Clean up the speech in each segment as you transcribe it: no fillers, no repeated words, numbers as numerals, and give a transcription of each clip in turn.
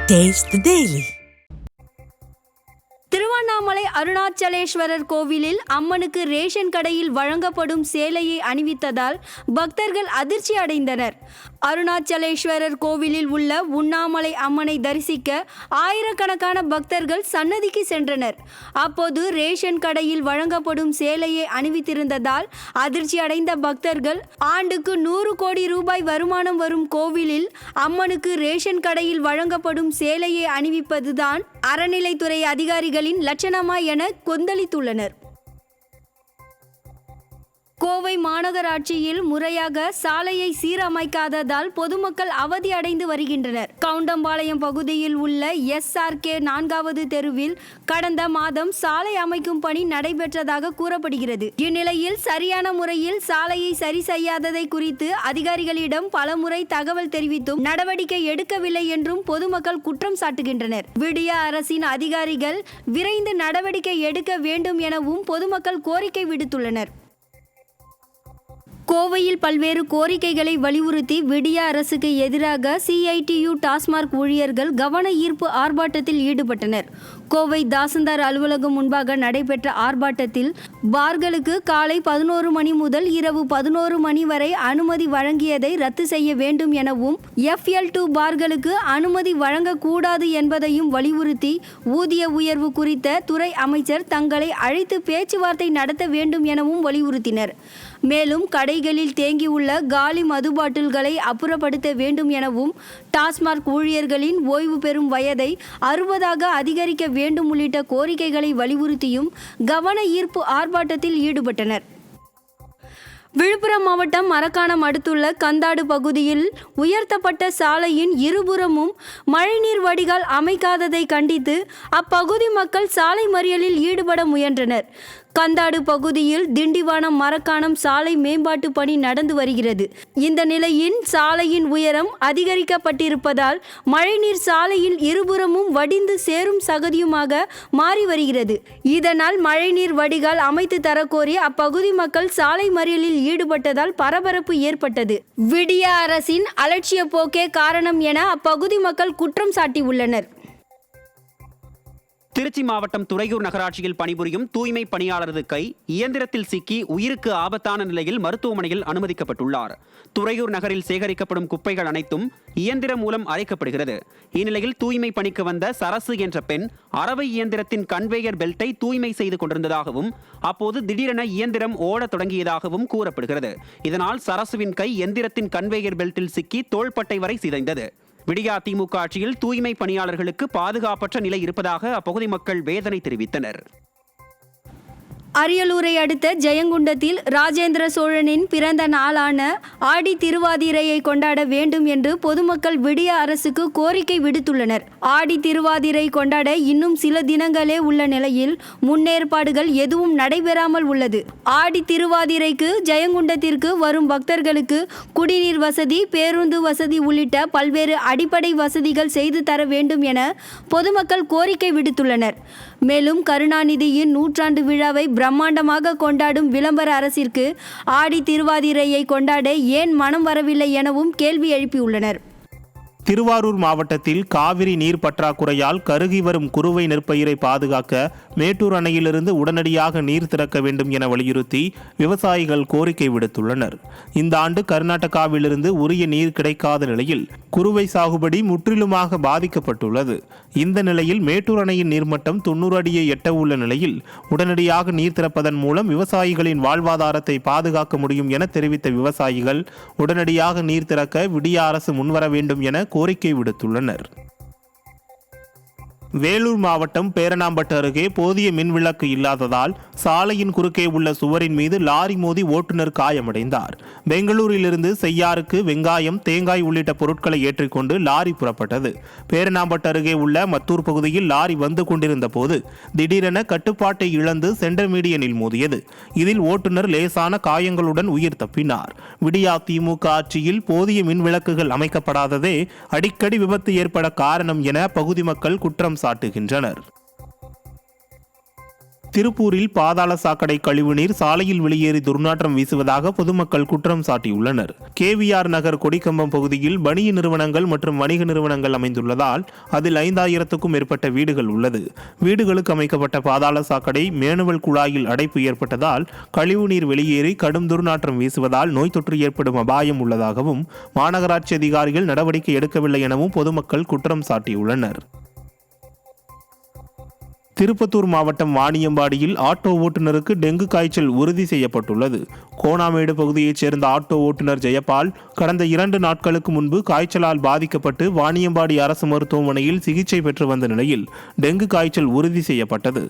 Taste the Daily. Tiruvannamalai Arunachaleswarar கோவிலில் அம்மனுக்கு ration கடையில் வழங்கப்படும் சேலையை அணிவித்ததால் பக்தர்கள் அதிர்ச்சி அடைந்தனர். அருணாச்சலேஸ்வரர் கோவிலில் உள்ள உண்ணாமலை அம்மனை தரிசிக்க ஆயிரக்கணக்கான பக்தர்கள் சன்னதிக்கு சென்றனர். அப்போது ரேஷன் கடையில் வழங்கப்படும் சேலையை அணிவித்திருந்ததால் அதிர்ச்சி அடைந்த பக்தர்கள், ஆண்டுக்கு 100 கோடி ரூபாய் வருமானம் வரும் கோவிலில் அம்மனுக்கு ரேஷன் கடையில் வழங்கப்படும் சேலையை அணிவிப்பதுதான் அறநிலைத்துறை அதிகாரிகளின் லட்சணமா என கொந்தளித்துள்ளனர். கோவை மாநகராட்சியில் முறையாக சாலையை சீரமைக்காததால் பொதுமக்கள் அவதி அடைந்து வருகின்றனர். கவுண்டம்பாளையம் பகுதியில் உள்ள SRK 4வது தெருவில் கடந்த மாதம் சாலை அமைக்கும் பணி நடைபெற்றதாக கூறப்படுகிறது. இந்நிலையில் சரியான முறையில் சாலையை சரி செய்யாததை குறித்து அதிகாரிகளிடம் பலமுறை தகவல் தெரிவித்தும் நடவடிக்கை எடுக்கவில்லை என்றும் பொதுமக்கள் குற்றம் சாட்டுகின்றனர். விடிய அரசின் அதிகாரிகள் விரைந்து நடவடிக்கை எடுக்க வேண்டும் எனவும் பொதுமக்கள் கோரிக்கை விடுத்துள்ளனர். கோவையில் பல்வேறு கோரிக்கைகளை வலியுறுத்தி விடிய அரசுக்கு எதிராக CITU டாஸ்மாக் ஊழியர்கள் கவன ஈர்ப்பு ஆர்ப்பாட்டத்தில் ஈடுபட்டனர். கோவை தாசில்தார் அலுவலகம் முன்பாக நடைபெற்ற ஆர்ப்பாட்டத்தில் பார்களுக்கு காலை 11 மணி முதல் இரவு 11 மணி வரை அனுமதி வழங்கியதை ரத்து செய்ய வேண்டும் எனவும், FL2 பார்களுக்கு அனுமதி வழங்கக்கூடாது என்பதையும் வலியுறுத்தி ஊதிய உயர்வு குறித்த துறை அமைச்சர் தங்களை அழைத்து பேச்சுவார்த்தை நடத்த வேண்டும் எனவும் வலியுறுத்தினர். மேலும் கடைகளில் தேங்கியுள்ள காலி மது பாட்டில்களை அப்புறப்படுத்த வேண்டும் எனவும், டாஸ்மாக் ஊழியர்களின் ஓய்வு பெறும் வயதை 60ஆக அதிகரிக்க வேண்டும் உள்ளிட்ட கோரிக்கைகளை வலியுறுத்தியும் கவன ஈர்ப்பு ஆர்ப்பாட்டத்தில் ஈடுபட்டனர். விழுப்புரம் மாவட்டம் மரக்காணம் அடுத்துள்ள கந்தாடு பகுதியில் உயர்த்தப்பட்ட சாலையின் இருபுறமும் மழைநீர் வடிகால் அமைக்காததை கண்டித்து அப்பகுதி மக்கள் சாலை மறியலில் ஈடுபட முயன்றனர். கந்தாடு பகுதியில் திண்டிவனம் மரக்காணம் சாலை மேம்பாட்டு பணி நடந்து வருகிறது. இந்த நிலையில் சாலையின் உயரம் அதிகரிக்கப்பட்டிருப்பதால் மழைநீர் சாலையில் இருபுறமும் வடிந்து சேரும் சகதியுமாக மாறி வருகிறது. இதனால் மழைநீர் வடிகால் அமைத்து தரக்கோரி அப்பகுதி மக்கள் சாலை மறியலில் ஈடுபட்டதால் பரபரப்பு ஏற்பட்டது. விடிய அரசின் அலட்சிய போக்கே காரணம் என அப்பகுதி மக்கள் குற்றம் சாட்டியுள்ளனர். திருச்சி மாவட்டம் துறையூர் நகராட்சியில் பணிபுரியும் தூய்மை பணியாளரது கை இயந்திரத்தில் சிக்கி உயிருக்கு ஆபத்தான நிலையில் மருத்துவமனையில் அனுமதிக்கப்பட்டுள்ளார். துறையூர் நகரில் சேகரிக்கப்படும் குப்பைகள் அனைத்தும் இயந்திரம் மூலம் அரைக்கப்படுகிறது. இந்நிலையில் தூய்மை பணிக்கு வந்த சரசு என்ற பெண் அரவை இயந்திரத்தின் கன்வேயர் பெல்ட்டை தூய்மை செய்து கொண்டிருந்ததாகவும், அப்போது திடீரென இயந்திரம் ஓடத் தொடங்கியதாகவும் கூறப்படுகிறது. இதனால் சரசுவின் கை எந்திரத்தின் கன்வேயர் பெல்ட்டில் சிக்கி தோள்பட்டை வரை சிதைந்தது. விடியா திமுக ஆட்சியில் தூய்மை பணியாளர்களுக்கு பாதுகாப்பற்ற நிலை இருப்பதாக அப்பகுதி மக்கள் வேதனை தெரிவித்தனர். அரியலூரை அடுத்த ஜெயங்கொண்டத்தில் ராஜேந்திர சோழனின் பிறந்த நாளான ஆடி திருவாதிரையை கொண்டாட வேண்டும் என்று பொதுமக்கள் விடிய அரசுக்கு கோரிக்கை விடுத்துள்ளனர். ஆடி திருவாதிரை கொண்டாட இன்னும் சில தினங்களே உள்ள நிலையில் முன்னேற்பாடுகள் எதுவும் நடைபெறாமல் உள்ளது. ஆடி திருவாதிரைக்கு ஜெயங்கொண்டத்திற்கு வரும் பக்தர்களுக்கு குடிநீர் வசதி, பேருந்து வசதி உள்ளிட்ட பல்வேறு அடிப்படை வசதிகள் செய்து தர வேண்டும் என பொதுமக்கள் கோரிக்கை விடுத்துள்ளனர். மேலும் கருணாநிதியின் 100ஆண்டு விழாவை பிரம்மாண்டமாக கொண்டாடும் விளம்பர அரசிற்கு ஆடி திருவாதிரையை கொண்டாட ஏன் மனம் வரவில்லை எனவும் கேள்வி எழுப்பியுள்ளனர். திருவாரூர் மாவட்டத்தில் காவிரி நீர் பற்றாக்குறையால் கருகி வரும் குறுவை நெற்பயிரை பாதுகாக்க மேட்டூர் அணையிலிருந்து உடனடியாக நீர் திறக்க வேண்டும் என வலியுறுத்தி விவசாயிகள் கோரிக்கை விடுத்துள்ளனர். இந்த ஆண்டு கர்நாடகாவிலிருந்து உரிய நீர் கிடைக்காத நிலையில் குறுவை சாகுபடி முற்றிலுமாக பாதிக்கப்பட்டுள்ளது. இந்த நிலையில் மேட்டூர் அணையின் நீர்மட்டம் 90 அடியை எட்ட உள்ள நிலையில் உடனடியாக நீர் திறப்பதன் மூலம் விவசாயிகளின் வாழ்வாதாரத்தை பாதுகாக்க முடியும் என தெரிவித்த விவசாயிகள் உடனடியாக நீர் திறக்க விடிய அரசு முன்வர வேண்டும் என கோரிக்கை விடுத்துள்ளனர். வேலூர் மாவட்டம் பேரணாம்பட்டு அருகே போதிய மின்விளக்கு இல்லாததால் சாலையின் குறுக்கே உள்ள சுவரின் மீது லாரி மோதி ஓட்டுநர் காயமடைந்தார். பெங்களூரிலிருந்து செய்யாருக்கு வெங்காயம், தேங்காய் உள்ளிட்ட பொருட்களை ஏற்றிக்கொண்டு லாரி புறப்பட்டது. பேரணாம்பட்டு அருகே உள்ள மத்தூர் பகுதியில் லாரி வந்து கொண்டிருந்த போது திடீரென கட்டுப்பாட்டை இழந்து சென்டர் மீடியனில் மோதியது. இதில் ஓட்டுநர் லேசான காயங்களுடன் உயிர் தப்பினார். விடியா திமுக ஆட்சியில் போதிய மின்விளக்குகள் அமைக்கப்படாததே அடிக்கடி விபத்து ஏற்பட காரணம் என பகுதி மக்கள் குற்றம் சாட்டுகின்றனர். திருப்பூரில் பாதாள சாக்கடை கழிவுநீர் சாலையில் வெளியேறி துர்நாற்றம் வீசுவதாக பொதுமக்கள் குற்றம் சாட்டியுள்ளனர். KVR நகர் கொடிக்கம்பம் பகுதியில் வணிக நிறுவனங்கள் மற்றும் வணிக நிறுவனங்கள் அமைந்துள்ளதால் அதில் 5000க்கும் மேற்பட்ட வீடுகள் உள்ளது. வீடுகளுக்கு அமைக்கப்பட்ட பாதாள சாக்கடை மேனுவல் குழாயில் அடைப்பு ஏற்பட்டதால் கழிவுநீர் வெளியேறி கடும் துர்நாற்றம் வீசுவதால் நோய் தொற்று ஏற்படும் அபாயம் உள்ளதாகவும் மாநகராட்சி அதிகாரிகள் நடவடிக்கை எடுக்கவில்லை எனவும் பொதுமக்கள் குற்றம் சாட்டியுள்ளனர். திருப்பத்தூர் மாவட்டம் வாணியம்பாடியில் ஆட்டோ ஓட்டுநருக்கு டெங்கு காய்ச்சல் உறுதி செய்யப்பட்டுள்ளது. கோணாமேடு பகுதியைச் சேர்ந்த ஆட்டோ ஓட்டுநர் ஜெயபால் கடந்த 2 நாட்களுக்கு முன்பு காய்ச்சலால் பாதிக்கப்பட்டு வாணியம்பாடி அரசு மருத்துவமனையில் சிகிச்சை பெற்று வந்த நிலையில் டெங்கு காய்ச்சல் உறுதி செய்யப்பட்டது.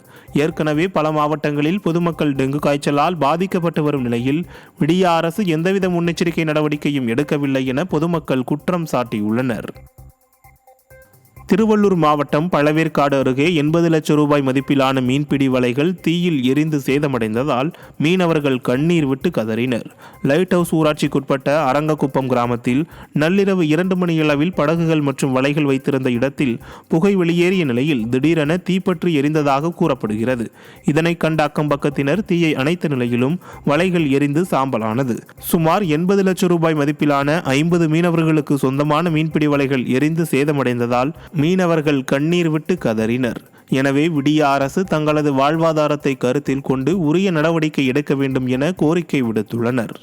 ஏற்கனவே பல மாவட்டங்களில் பொதுமக்கள் டெங்கு காய்ச்சலால் பாதிக்கப்பட்டு வரும் நிலையில் விடிய அரசு எந்தவித முன்னெச்சரிக்கை நடவடிக்கையும் எடுக்கவில்லை என பொதுமக்கள் குற்றம் சாட்டியுள்ளனர். திருவள்ளூர் மாவட்டம் பழவேற்காடு அருகே 80 லட்சம் ரூபாய் மதிப்பிலான மீன்பிடி வலைகள் தீயில் எரிந்து சேதமடைந்ததால் மீனவர்கள் கண்ணீர் விட்டு கதறினர். லைட் ஹவுஸ் ஊராட்சிக்குட்பட்ட அரங்கக்குப்பம் கிராமத்தில் நள்ளிரவு 2 மணியளவில் படகுகள் மற்றும் வலைகள் வைத்திருந்த இடத்தில் புகை வெளியேறிய நிலையில் திடீரென தீப்பற்றி எரிந்ததாக கூறப்படுகிறது. இதனை கண்ட அக்கம் பக்கத்தினர் தீயை அணைத்த நிலையிலும் வலைகள் எரிந்து சாம்பலானது. சுமார் 80 லட்சம் ரூபாய் மதிப்பிலான 50 மீனவர்களுக்கு சொந்தமான மீன்பிடி வலைகள் எரிந்து சேதமடைந்ததால் மீனவர்கள் கண்ணீர் விட்டு கதறினர். எனவே விடிய அரசு தங்களது வாழ்வாதாரத்தை கருத்தில் கொண்டு உரிய நடவடிக்கை எடுக்க வேண்டும் என கோரிக்கை விடுத்துள்ளனர்.